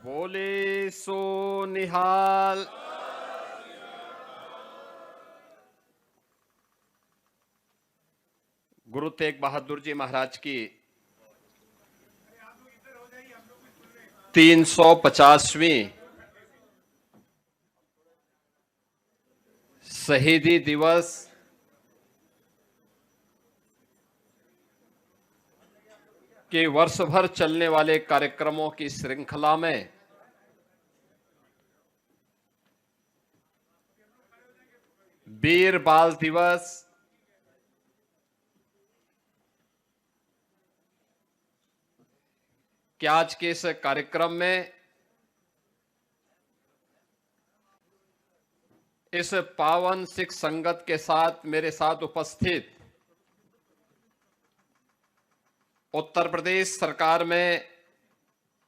बोले सो निहाल। गुरु तेग बहादुर जी महाराज की 350वीं शहीदी दिवस के वर्ष भर चलने वाले कार्यक्रमों की श्रृंखला में वीर बाल दिवस के आज के इस कार्यक्रम में इस पावन सिख संगत के साथ मेरे साथ उपस्थित उत्तर प्रदेश सरकार में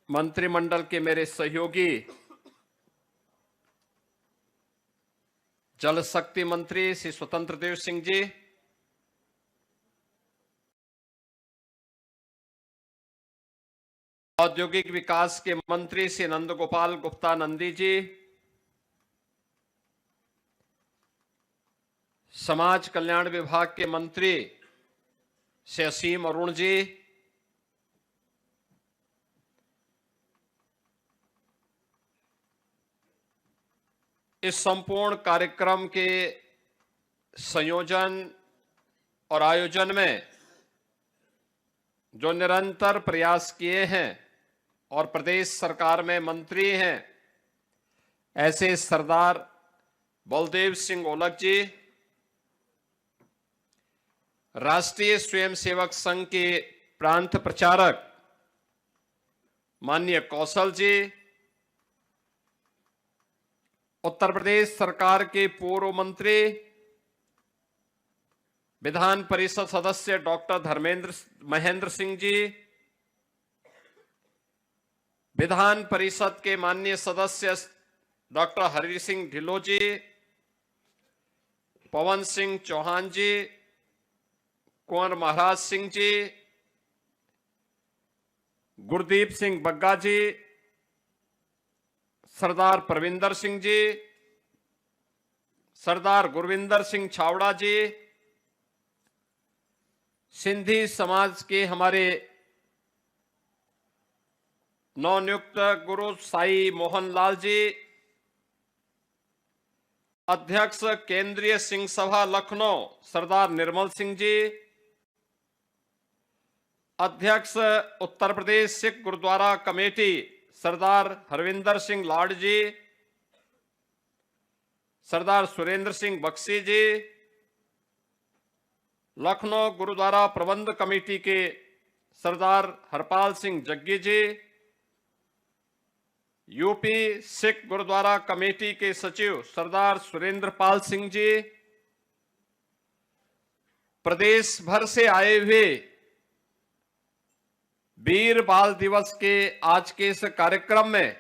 मंत्रिमंडल के मेरे सहयोगी जल शक्ति मंत्री श्री स्वतंत्र देव सिंह जी, औद्योगिक विकास के मंत्री श्री नंद गोपाल गुप्ता नंदी जी, समाज कल्याण विभाग के मंत्री श्री असीम अरुण जी, इस संपूर्ण कार्यक्रम के संयोजन और आयोजन में जो निरंतर प्रयास किए हैं और प्रदेश सरकार में मंत्री हैं ऐसे सरदार बलदेव सिंह ओलख जी, राष्ट्रीय स्वयंसेवक संघ के प्रांत प्रचारक माननीय कौशल जी, उत्तर प्रदेश सरकार के पूर्व मंत्री विधान परिषद सदस्य डॉक्टर महेंद्र सिंह जी, विधान परिषद के माननीय सदस्य डॉक्टर हरि सिंह ढिल्लों जी, पवन सिंह चौहान जी, कुंवर महाराज सिंह जी, गुरदीप सिंह बग्गा जी, सरदार परविंदर सिंह जी, सरदार गुरविंदर सिंह छावड़ा जी, सिंधी समाज के हमारे नवनियुक्त गुरु साई मोहन लाल जी, अध्यक्ष केंद्रीय सिंह सभा लखनऊ सरदार निर्मल सिंह जी, अध्यक्ष उत्तर प्रदेश सिख गुरुद्वारा कमेटी सरदार हरविंदर सिंह लाड जी, सरदार सुरेंद्र सिंह बख्शी जी, लखनऊ गुरुद्वारा प्रबंध कमेटी के सरदार हरपाल सिंह जग्गी जी, यूपी सिख गुरुद्वारा कमेटी के सचिव सरदार सुरेंद्र पाल सिंह जी, प्रदेश भर से आए हुए वीर बाल दिवस के आज के इस कार्यक्रम में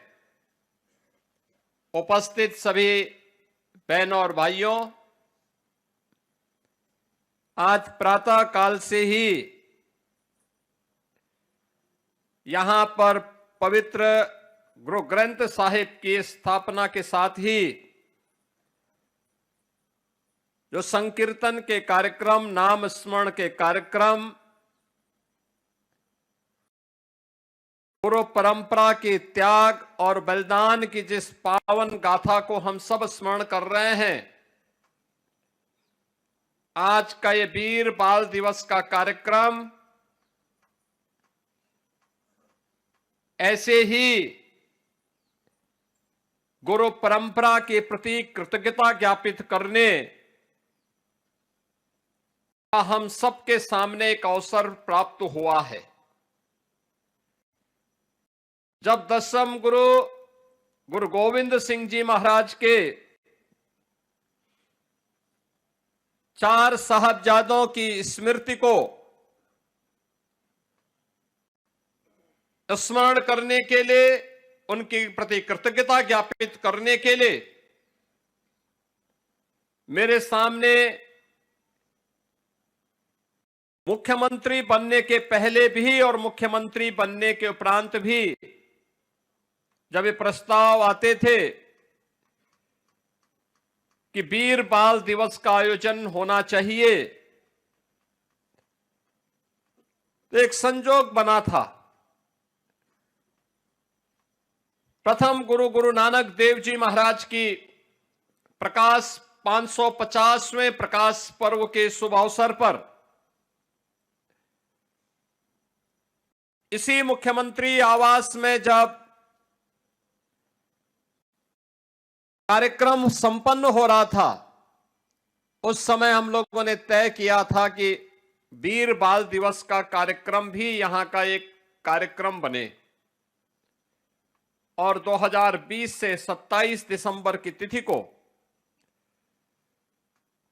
उपस्थित सभी बहनों और भाइयों, आज प्रातः काल से ही यहां पर पवित्र गुरु ग्रंथ साहिब की स्थापना के साथ ही जो संकीर्तन के कार्यक्रम, नाम स्मरण के कार्यक्रम, गुरु परंपरा के त्याग और बलिदान की जिस पावन गाथा को हम सब स्मरण कर रहे हैं, आज का ये वीर बाल दिवस का कार्यक्रम ऐसे ही गुरु परंपरा के प्रति कृतज्ञता ज्ञापित करने का हम सबके सामने एक अवसर प्राप्त हुआ है। जब दसम गुरु गोविंद सिंह जी महाराज के 4 साहबजादों की स्मृति को स्मरण करने के लिए, उनके प्रति कृतज्ञता ज्ञापित करने के लिए मेरे सामने मुख्यमंत्री बनने के पहले भी और मुख्यमंत्री बनने के उपरांत भी जब ये प्रस्ताव आते थे कि वीर बाल दिवस का आयोजन होना चाहिए, तो एक संजोग बना था। प्रथम गुरु नानक देव जी महाराज की प्रकाश 550वें प्रकाश पर्व के शुभ अवसर पर इसी मुख्यमंत्री आवास में जब कार्यक्रम संपन्न हो रहा था, उस समय हम लोगों ने तय किया था कि वीर बाल दिवस का कार्यक्रम भी यहां का एक कार्यक्रम बने और 2020 से 27 दिसंबर की तिथि को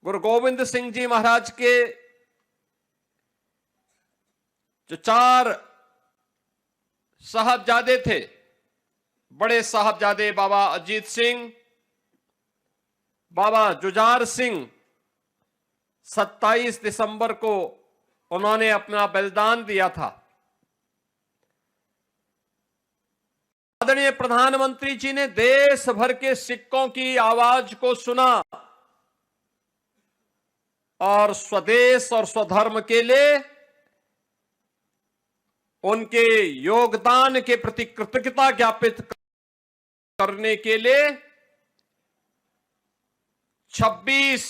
गुरु गोविंद सिंह जी महाराज के जो 4 साहबजादे थे, बड़े साहबजादे बाबा अजीत सिंह, बाबा जुझार सिंह, 27 दिसंबर को उन्होंने अपना बलिदान दिया था। आदरणीय प्रधानमंत्री जी ने देश भर के सिक्कों की आवाज को सुना और स्वदेश और स्वधर्म के लिए उनके योगदान के प्रति कृतज्ञता ज्ञापित करने के लिए 26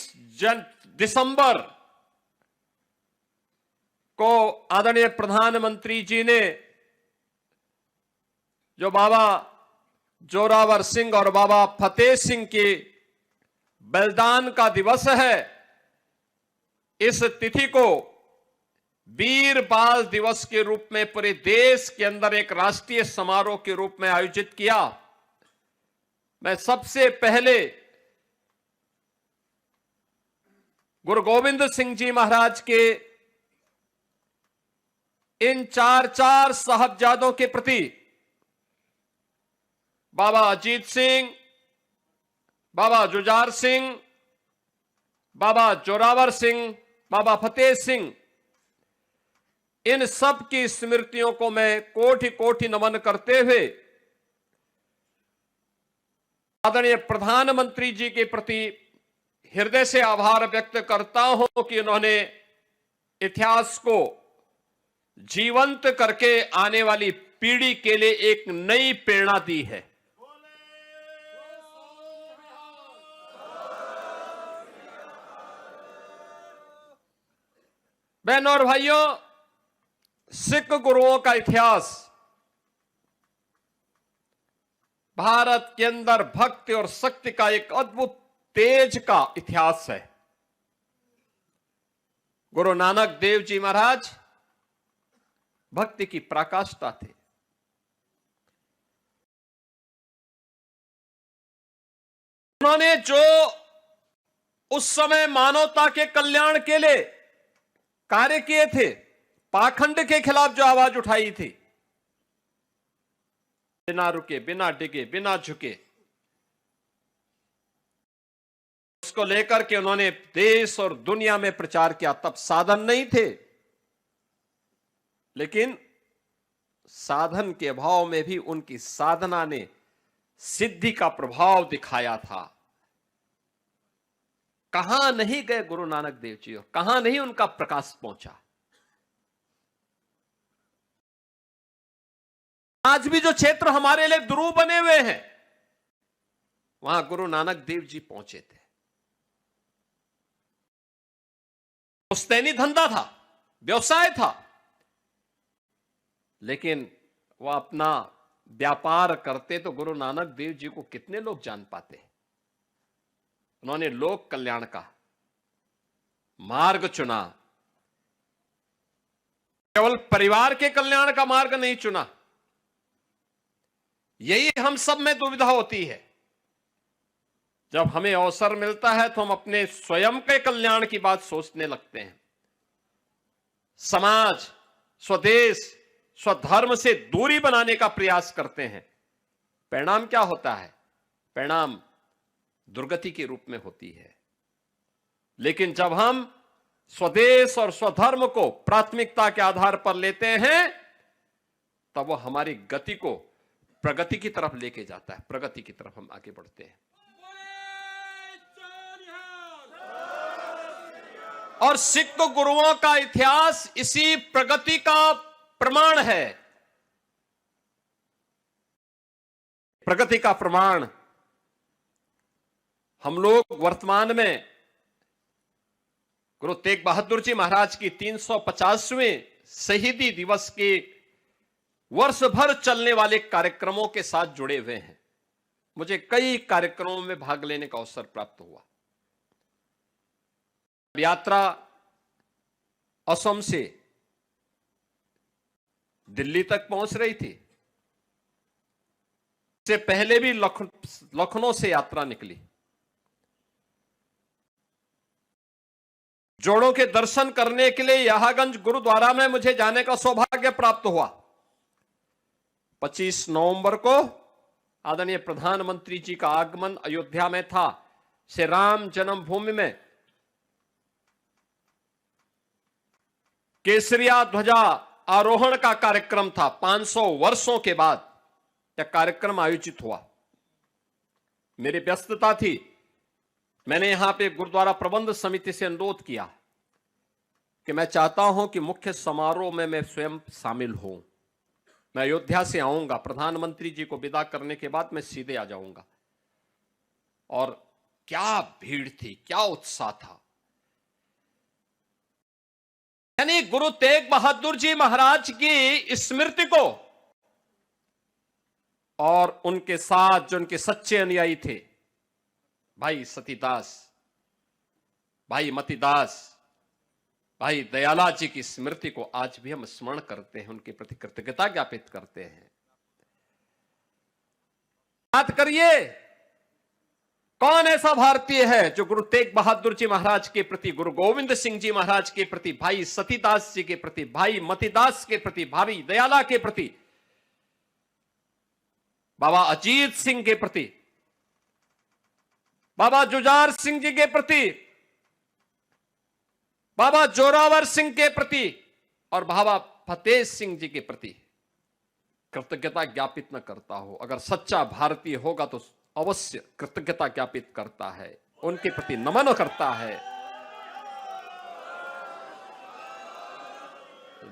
दिसंबर को आदरणीय प्रधानमंत्री जी ने जो बाबा जोरावर सिंह और बाबा फतेह सिंह के बलिदान का दिवस है, इस तिथि को वीर बाल दिवस के रूप में पूरे देश के अंदर एक राष्ट्रीय समारोह के रूप में आयोजित किया। मैं सबसे पहले गुरु गोविंद सिंह जी महाराज के इन 4 साहबजादों के प्रति, बाबा अजीत सिंह, बाबा जुझार सिंह, बाबा जोरावर सिंह, बाबा फतेह सिंह, इन सब की स्मृतियों को मैं कोटि कोटि नमन करते हुए आदरणीय प्रधानमंत्री जी के प्रति हृदय से आभार व्यक्त करता हूं कि उन्होंने इतिहास को जीवंत करके आने वाली पीढ़ी के लिए एक नई प्रेरणा दी है। बहनों और भाइयों, सिख गुरुओं का इतिहास भारत के अंदर भक्ति और शक्ति का एक अद्भुत तेज का इतिहास है। गुरु नानक देव जी महाराज भक्ति की पराकाष्ठा थे। उन्होंने जो उस समय मानवता के कल्याण के लिए कार्य किए थे, पाखंड के खिलाफ जो आवाज उठाई थी, बिना रुके, बिना डिगे, बिना झुके, उसको लेकर के उन्होंने देश और दुनिया में प्रचार किया। तब साधन नहीं थे, लेकिन साधन के अभाव में भी उनकी साधना ने सिद्धि का प्रभाव दिखाया था। कहां नहीं गए गुरु नानक देव जी और कहां नहीं उनका प्रकाश पहुंचा। आज भी जो क्षेत्र हमारे लिए दुरूह बने हुए हैं, वहां गुरु नानक देव जी पहुंचे थे। पुश्तैनी धंधा था, व्यवसाय था, लेकिन वह अपना व्यापार करते तो गुरु नानक देव जी को कितने लोग जान पाते। उन्होंने लोक कल्याण का मार्ग चुना, केवल परिवार के कल्याण का मार्ग नहीं चुना। यही हम सब में दुविधा होती है। जब हमें अवसर मिलता है तो हम अपने स्वयं के कल्याण की बात सोचने लगते हैं। समाज, स्वदेश, स्वधर्म से दूरी बनाने का प्रयास करते हैं। परिणाम क्या होता है? परिणाम दुर्गति के रूप में होती है। लेकिन जब हम स्वदेश और स्वधर्म को प्राथमिकता के आधार पर लेते हैं, तब वो हमारी गति को प्रगति की तरफ लेके जाता है। प्रगति की तरफ हम आगे बढ़ते हैं। और सिख गुरुओं का इतिहास इसी प्रगति का प्रमाण है। प्रगति का प्रमाण हम लोग वर्तमान में गुरु तेग बहादुर जी महाराज की 350वें शहीदी दिवस के वर्ष भर चलने वाले कार्यक्रमों के साथ जुड़े हुए हैं। मुझे कई कार्यक्रमों में भाग लेने का अवसर प्राप्त हुआ। यात्रा असम से दिल्ली तक पहुंच रही थी। इससे पहले भी लखनऊ से यात्रा निकली। जोड़ों के दर्शन करने के लिए यहागंज गुरुद्वारा में मुझे जाने का सौभाग्य प्राप्त हुआ। 25 नवंबर को आदरणीय प्रधानमंत्री जी का आगमन अयोध्या में था। श्री राम जन्मभूमि में केसरिया ध्वजा आरोहण का कार्यक्रम था। 500 वर्षों के बाद यह कार्यक्रम आयोजित हुआ। मेरी व्यस्तता थी। मैंने यहां पे गुरुद्वारा प्रबंध समिति से अनुरोध किया कि मैं चाहता हूं कि मुख्य समारोह में मैं स्वयं शामिल हूं। मैं अयोध्या से आऊंगा, प्रधानमंत्री जी को विदा करने के बाद मैं सीधे आ जाऊंगा। और क्या भीड़ थी, क्या उत्साह था। यानी गुरु तेग बहादुर जी महाराज की स्मृति को और उनके साथ जो उनके सच्चे अनुयायी थे, भाई सतीदास, भाई मतीदास, भाई दयाला जी की स्मृति को आज भी हम स्मरण करते हैं, उनके प्रति कृतज्ञता ज्ञापित करते हैं। याद करिए, कौन ऐसा भारतीय है जो गुरु तेग बहादुर जी महाराज के प्रति, गुरु गोविंद सिंह जी महाराज के प्रति, भाई सतीदास जी के प्रति, भाई मतीदास के प्रति, भाई दयाला के प्रति, बाबा अजीत सिंह के प्रति, बाबा जुझार सिंह जी के प्रति, बाबा जोरावर सिंह के प्रति और बाबा फतेह सिंह जी के प्रति कृतज्ञता ज्ञापित न करता हो। अगर सच्चा भारतीय होगा तो अवश्य कृतज्ञता ज्ञापित करता है, उनके प्रति नमन करता है।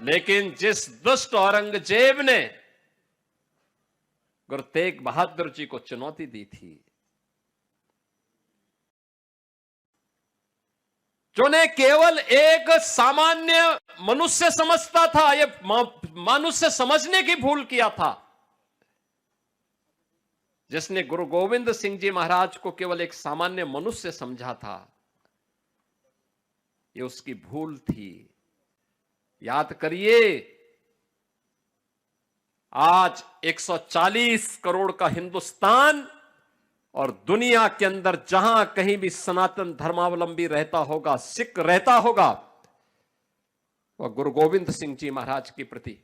लेकिन जिस दुष्ट औरंगजेब ने गुरु तेग बहादुर जी को चुनौती दी थी, जो ने केवल एक सामान्य मनुष्य समझता था, ये मनुष्य समझने की भूल किया था, जिसने गुरु गोविंद सिंह जी महाराज को केवल एक सामान्य मनुष्य समझा था, ये उसकी भूल थी। याद करिए, आज 140 करोड़ का हिंदुस्तान और दुनिया के अंदर जहां कहीं भी सनातन धर्मावलंबी रहता होगा, सिख रहता होगा, वह गुरु गोविंद सिंह जी महाराज के प्रति,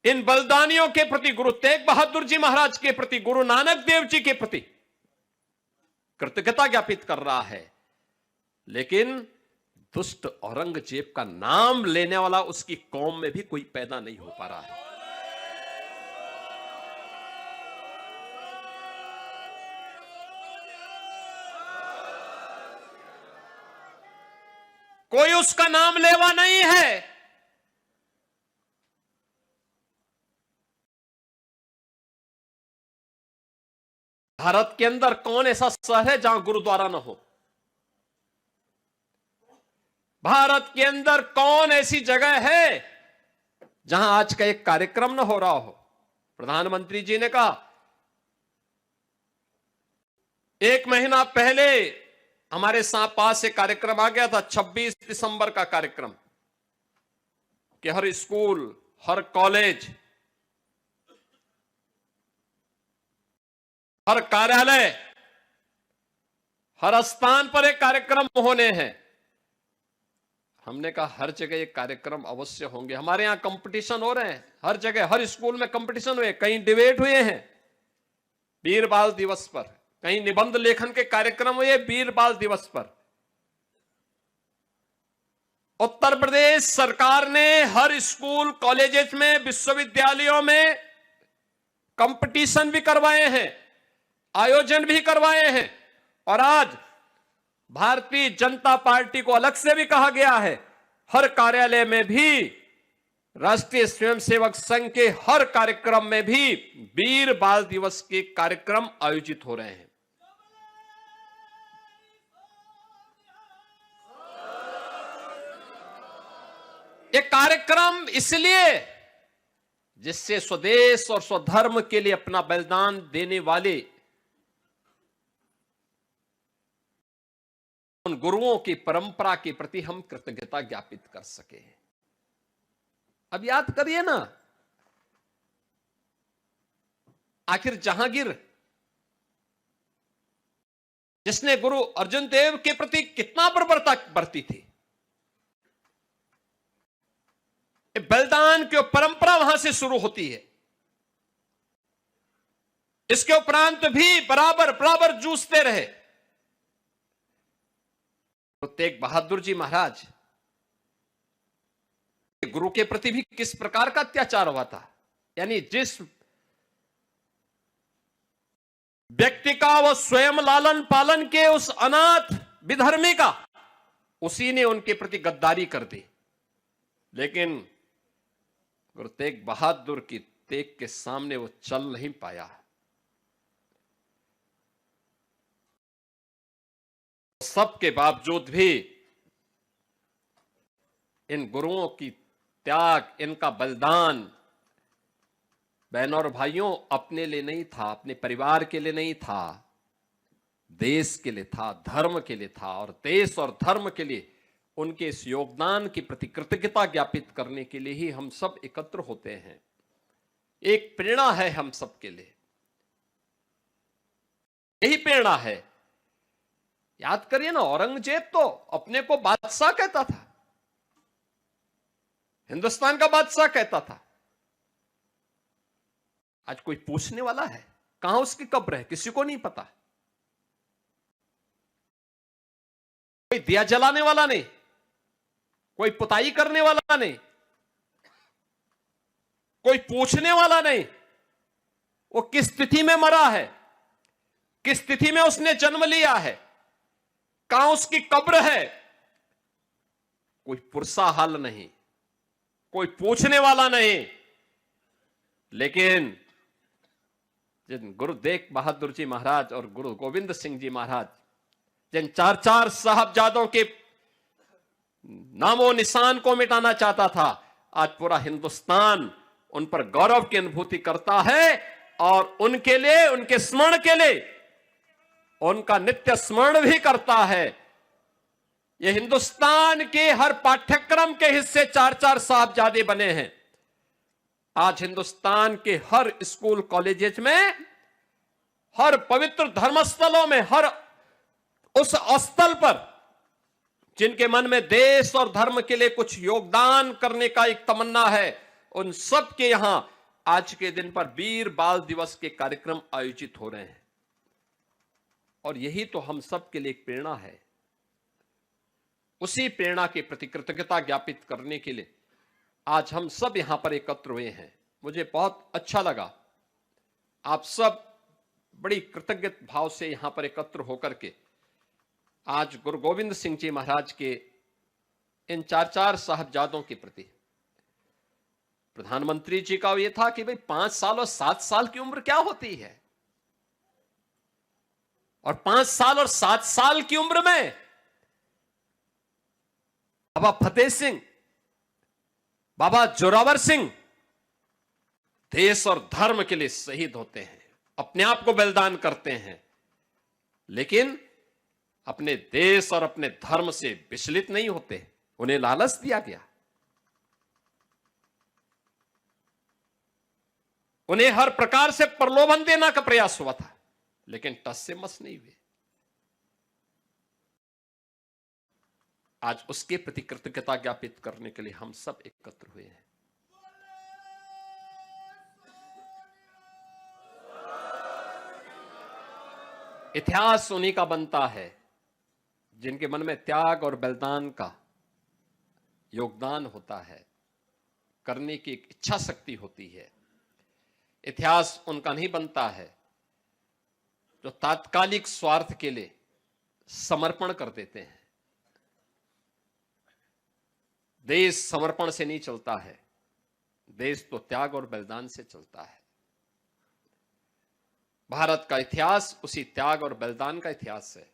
इन बलिदानियों के प्रति, गुरु तेग बहादुर जी महाराज के प्रति, गुरु नानक देव जी के प्रति कृतज्ञता ज्ञापित कर रहा है। लेकिन दुष्ट औरंगजेब का नाम लेने वाला उसकी कौम में भी कोई पैदा नहीं हो पा रहा है। कोई उसका नाम लेवा नहीं है। भारत के अंदर कौन ऐसा शहर है जहां गुरुद्वारा न हो? भारत के अंदर कौन ऐसी जगह है जहां आज का एक कार्यक्रम न हो रहा हो? प्रधानमंत्री जी ने कहा, 1 महीना पहले हमारे पास एक कार्यक्रम आ गया था, 26 दिसंबर का कार्यक्रम, कि हर स्कूल, हर कॉलेज, हर कार्यालय, हर स्थान पर एक कार्यक्रम होने हैं। हमने कहा हर जगह ये कार्यक्रम अवश्य होंगे। हमारे यहां कंपटीशन हो रहे हैं, हर जगह, हर स्कूल में कंपटीशन हुए, कहीं डिबेट हुए हैं वीर बाल दिवस पर, कहीं निबंध लेखन के कार्यक्रम हुए वीर बाल दिवस पर। उत्तर प्रदेश सरकार ने हर स्कूल, कॉलेजेस में, विश्वविद्यालयों में कंपटीशन भी करवाए हैं, आयोजन भी करवाए हैं, और आज भारतीय जनता पार्टी को अलग से भी कहा गया है, हर कार्यालय में भी, राष्ट्रीय स्वयंसेवक संघ के हर कार्यक्रम में भी वीर बाल दिवस के कार्यक्रम आयोजित हो रहे हैं। ये कार्यक्रम इसलिए जिससे स्वदेश और स्वधर्म के लिए अपना बलिदान देने वाले उन गुरुओं की परंपरा के प्रति हम कृतज्ञता ज्ञापित कर सके। अब याद करिए ना, आखिर जहांगीर जिसने गुरु अर्जुन देव के प्रति कितना बर्बरता बरती थी, बलिदान की परंपरा वहां से शुरू होती है। इसके उपरांत भी बराबर बराबर जूझते रहे। गुरु तेग बहादुर जी महाराज, गुरु के प्रति भी किस प्रकार का अत्याचार हुआ था, यानी जिस व्यक्ति का वो स्वयं लालन पालन के उस अनाथ विधर्मी का, उसी ने उनके प्रति गद्दारी कर दी। लेकिन गुरु तेग बहादुर की तेग के सामने वो चल नहीं पाया। सबके बावजूद भी इन गुरुओं की त्याग, इनका बलिदान बहनों और भाइयों अपने लिए नहीं था, अपने परिवार के लिए नहीं था, देश के लिए था, धर्म के लिए था। और देश और धर्म के लिए उनके इस योगदान की प्रति कृतज्ञता ज्ञापित करने के लिए ही हम सब एकत्र होते हैं। एक प्रेरणा है हम सब के लिए, यही प्रेरणा है। याद करिए ना, औरंगजेब तो अपने को बादशाह कहता था, हिंदुस्तान का बादशाह कहता था। आज कोई पूछने वाला है कहां उसकी कब्र है? किसी को नहीं पता। कोई दिया जलाने वाला नहीं, कोई पुताई करने वाला नहीं, कोई पूछने वाला नहीं। वो किस तिथि में मरा है, किस तिथि में उसने जन्म लिया है, कहां उसकी कब्र है, कोई पुरसा हाल नहीं, कोई पूछने वाला नहीं। लेकिन जिन गुरु तेग बहादुर जी महाराज और गुरु गोविंद सिंह जी महाराज, जिन चार चार साहबजादों के नामों निशान को मिटाना चाहता था, आज पूरा हिंदुस्तान उन पर गौरव की अनुभूति करता है और उनके लिए, उनके स्मरण के लिए उनका नित्य स्मरण भी करता है। ये हिंदुस्तान के हर पाठ्यक्रम के हिस्से चार चार साहबजादे बने हैं। आज हिंदुस्तान के हर स्कूल कॉलेजेस में, हर पवित्र धर्मस्थलों में, हर उस स्थल पर जिनके मन में देश और धर्म के लिए कुछ योगदान करने का एक तमन्ना है, उन सब के यहां आज के दिन पर वीर बाल दिवस के कार्यक्रम आयोजित हो रहे हैं। और यही तो हम सब के लिए एक प्रेरणा है। उसी प्रेरणा के प्रति कृतज्ञता ज्ञापित करने के लिए आज हम सब यहां पर एकत्र हुए हैं। मुझे बहुत अच्छा लगा, आप सब बड़ी कृतज्ञ भाव से यहां पर एकत्र होकर के आज गुरु गोविंद सिंह जी महाराज के इन चार चार साहबजादों के प्रति, प्रधानमंत्री जी का यह था कि भाई 5 साल और 7 साल की उम्र क्या होती है, और 5 साल और 7 साल की उम्र में बाबा फतेह सिंह, बाबा जोरावर सिंह देश और धर्म के लिए शहीद होते हैं, अपने आप को बलिदान करते हैं, लेकिन अपने देश और अपने धर्म से विचलित नहीं होते। उन्हें लालच दिया गया, उन्हें हर प्रकार से प्रलोभन देने का प्रयास हुआ था, लेकिन टस से मस नहीं हुए। आज उसके प्रति कृतज्ञता ज्ञापित करने के लिए हम सब एकत्र हुए हैं। इतिहास उन्हीं का बनता है जिनके मन में त्याग और बलिदान का योगदान होता है, करने की एक इच्छा शक्ति होती है। इतिहास उनका नहीं बनता है जो तात्कालिक स्वार्थ के लिए समर्पण कर देते हैं। देश समर्पण से नहीं चलता है, देश तो त्याग और बलिदान से चलता है। भारत का इतिहास उसी त्याग और बलिदान का इतिहास है।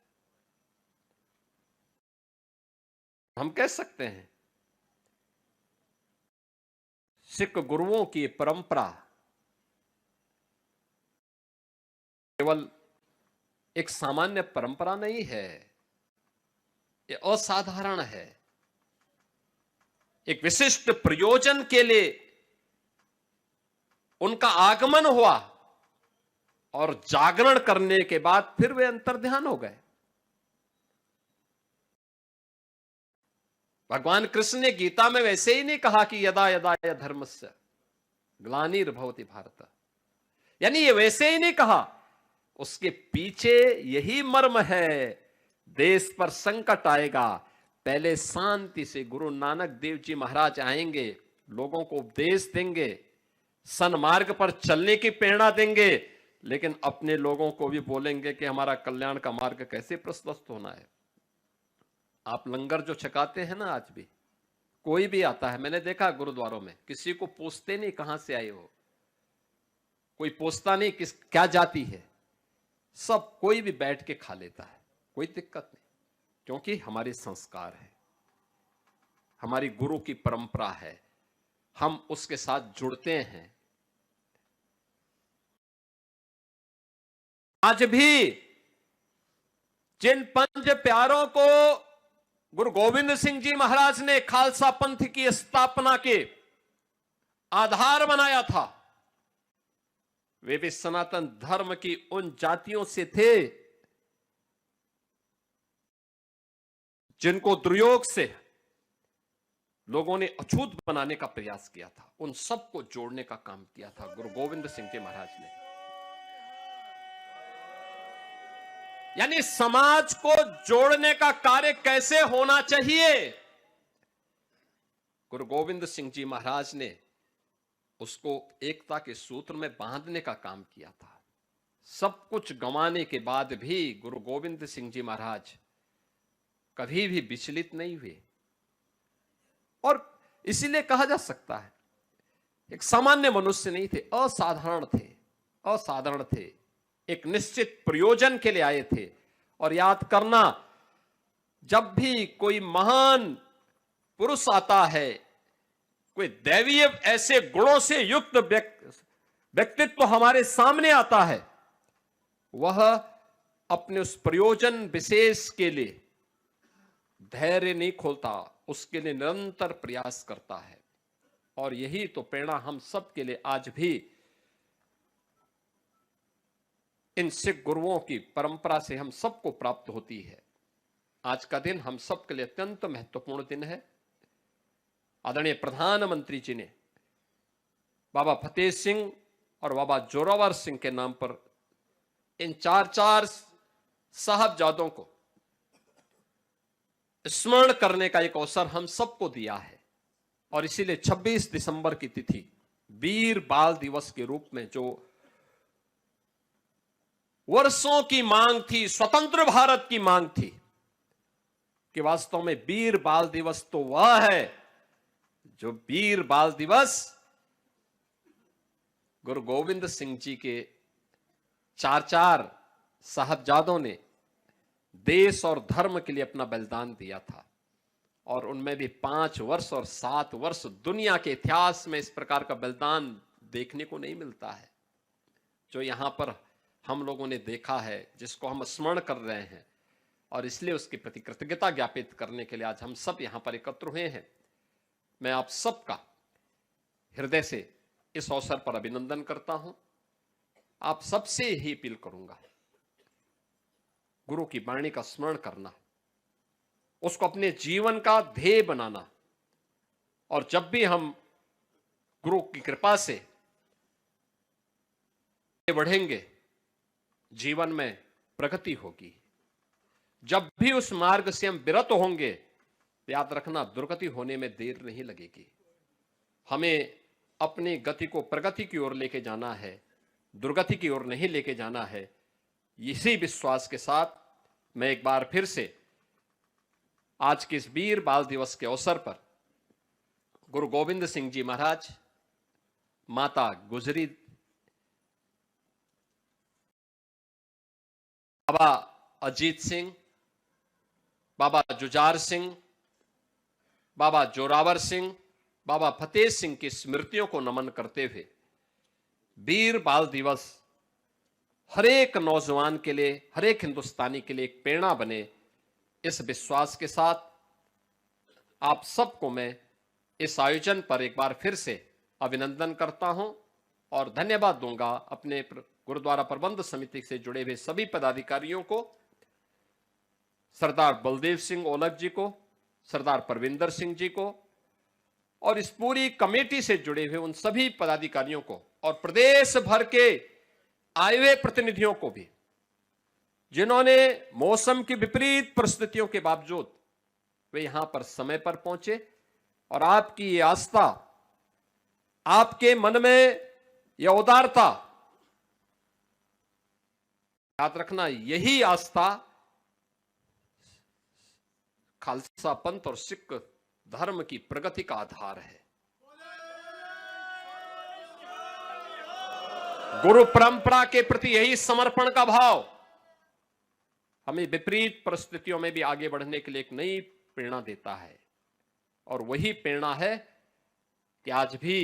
हम कह सकते हैं सिख गुरुओं की परंपरा केवल एक सामान्य परंपरा नहीं है, ये असाधारण है। एक विशिष्ट प्रयोजन के लिए उनका आगमन हुआ और जागरण करने के बाद फिर वे अंतर्ध्यान हो गए। भगवान कृष्ण ने गीता में वैसे ही नहीं कहा कि यदा यदा धर्मस्य ग्लानिर्भवति भारत, यानी ये वैसे ही नहीं कहा, उसके पीछे यही मर्म है। देश पर संकट आएगा, पहले शांति से गुरु नानक देव जी महाराज आएंगे, लोगों को उपदेश देंगे, सन्मार्ग पर चलने की प्रेरणा देंगे, लेकिन अपने लोगों को भी बोलेंगे कि हमारा कल्याण का मार्ग कैसे प्रशस्त होना है। आप लंगर जो छकाते हैं ना, आज भी कोई भी आता है, मैंने देखा गुरुद्वारों में, किसी को पूछते नहीं कहां से आए हो, कोई पूछता नहीं किस क्या जाति है, सब कोई भी बैठ के खा लेता है, कोई दिक्कत नहीं, क्योंकि हमारे संस्कार है, हमारी गुरु की परंपरा है, हम उसके साथ जुड़ते हैं। आज भी जिन पंच प्यारों को गुरु गोविंद सिंह जी महाराज ने खालसा पंथ की स्थापना के आधार बनाया था, वे भी सनातन धर्म की उन जातियों से थे जिनको दुर्योग से लोगों ने अछूत बनाने का प्रयास किया था। उन सबको जोड़ने का काम किया था गुरु गोविंद सिंह जी महाराज ने। यानी समाज को जोड़ने का कार्य कैसे होना चाहिए, गुरु गोविंद सिंह जी महाराज ने उसको एकता के सूत्र में बांधने का काम किया था। सब कुछ गंवाने के बाद भी गुरु गोविंद सिंह जी महाराज कभी भी विचलित नहीं हुए, और इसीलिए कहा जा सकता है एक सामान्य मनुष्य नहीं थे, असाधारण थे, असाधारण थे, एक निश्चित प्रयोजन के लिए आए थे। और याद करना, जब भी कोई महान पुरुष आता है, कोई दैवीय ऐसे गुणों से युक्त व्यक्तित्व हमारे सामने आता है, वह अपने उस प्रयोजन विशेष के लिए धैर्य नहीं खोलता, उसके लिए निरंतर प्रयास करता है। और यही तो प्रेरणा हम सब के लिए आज भी इन सिख गुरुओं की परंपरा से हम सबको प्राप्त होती है। आज का दिन हम सबके लिए अत्यंत महत्वपूर्ण दिन है। आदरणीय प्रधानमंत्री जी ने बाबा फतेह सिंह और बाबा जोरावर सिंह के नाम पर इन चार साहबजादों को स्मरण करने का एक अवसर हम सबको दिया है। और इसीलिए 26 दिसंबर की तिथि वीर बाल दिवस के रूप में, जो वर्षों की मांग थी, स्वतंत्र भारत की मांग थी, कि वास्तव में वीर बाल दिवस तो वह है जो वीर बाल दिवस गुरु गोविंद सिंह जी के चार साहबजादों ने देश और धर्म के लिए अपना बलिदान दिया था। और उनमें भी 5 वर्ष और 7 वर्ष, दुनिया के इतिहास में इस प्रकार का बलिदान देखने को नहीं मिलता है जो यहां पर हम लोगों ने देखा है, जिसको हम स्मरण कर रहे हैं। और इसलिए उसके प्रति कृतज्ञता ज्ञापित करने के लिए आज हम सब यहां पर एकत्र हुए हैं। मैं आप सबका हृदय से इस अवसर पर अभिनंदन करता हूं। आप सबसे ही अपील करूंगा, गुरु की वाणी का स्मरण करना, उसको अपने जीवन का ध्येय बनाना। और जब भी हम गुरु की कृपा से बढ़ेंगे, जीवन में प्रगति होगी। जब भी उस मार्ग से हम विरत होंगे, याद रखना दुर्गति होने में देर नहीं लगेगी। हमें अपनी गति को प्रगति की ओर लेके जाना है, दुर्गति की ओर नहीं लेके जाना है। इसी विश्वास के साथ मैं एक बार फिर से आज के इस वीर बाल दिवस के अवसर पर गुरु गोविंद सिंह जी महाराज, माता गुजरी, बाबा अजीत सिंह, बाबा जुझार सिंह, बाबा जोरावर सिंह, बाबा फतेह सिंह की स्मृतियों को नमन करते हुए वीर बाल दिवस हर एक नौजवान के लिए, हर एक हिंदुस्तानी के लिए एक प्रेरणा बने, इस विश्वास के साथ आप सबको मैं इस आयोजन पर एक बार फिर से अभिनंदन करता हूं और धन्यवाद दूंगा अपने गुरुद्वारा प्रबंध समिति से जुड़े हुए सभी पदाधिकारियों को, सरदार बलदेव सिंह ओलख जी को, सरदार परविंदर सिंह जी को और इस पूरी कमेटी से जुड़े हुए उन सभी पदाधिकारियों को और प्रदेश भर के आए हुए प्रतिनिधियों को भी, जिन्होंने मौसम की विपरीत परिस्थितियों के बावजूद वे यहां पर समय पर पहुंचे और आपकी ये आस्था, आपके मन में यह उदारता, याद रखना यही आस्था खालसा पंथ और सिख धर्म की प्रगति का आधार है। गुरु परंपरा के प्रति यही समर्पण का भाव हमें विपरीत परिस्थितियों में भी आगे बढ़ने के लिए एक नई प्रेरणा देता है और वही प्रेरणा है कि आज भी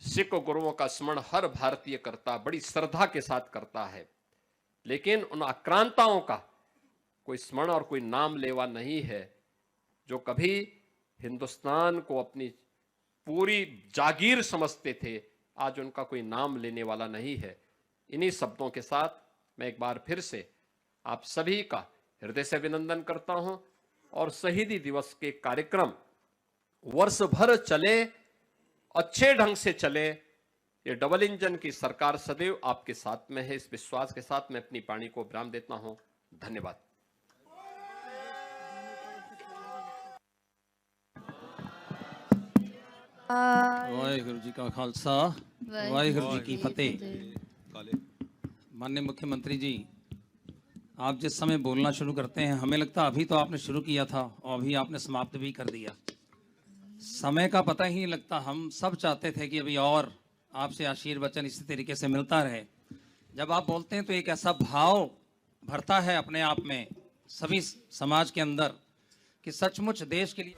सिख गुरुओं का स्मरण हर भारतीय करता, बड़ी श्रद्धा के साथ करता है, लेकिन उन आक्रांताओं का कोई स्मरण और कोई नाम लेवा नहीं है जो कभी हिंदुस्तान को अपनी पूरी जागीर समझते थे। आज उनका कोई नाम लेने वाला नहीं है। इन्हीं शब्दों के साथ मैं एक बार फिर से आप सभी का हृदय से अभिनंदन करता हूं और शहीदी दिवस के कार्यक्रम वर्ष भर चले, अच्छे ढंग से चले। ये डबल इंजन की सरकार सदैव आपके साथ में है, इस विश्वास के साथ मैं अपनी वाणी को विराम देता हूं। धन्यवाद। वाहिगुरु जी का खालसा, वाहिगुरु जी की फतेह। माननीय मुख्यमंत्री जी, आप जिस समय बोलना शुरू करते हैं, हमें लगता अभी तो आपने शुरू किया था और अभी आपने समाप्त भी कर दिया। समय का पता ही नहीं लगता। हम सब चाहते थे कि अभी और आपसे आशीर्वचन इसी तरीके से मिलता रहे। जब आप बोलते हैं तो एक ऐसा भाव भरता है अपने आप में, सभी समाज के अंदर, कि सचमुच देश के लिए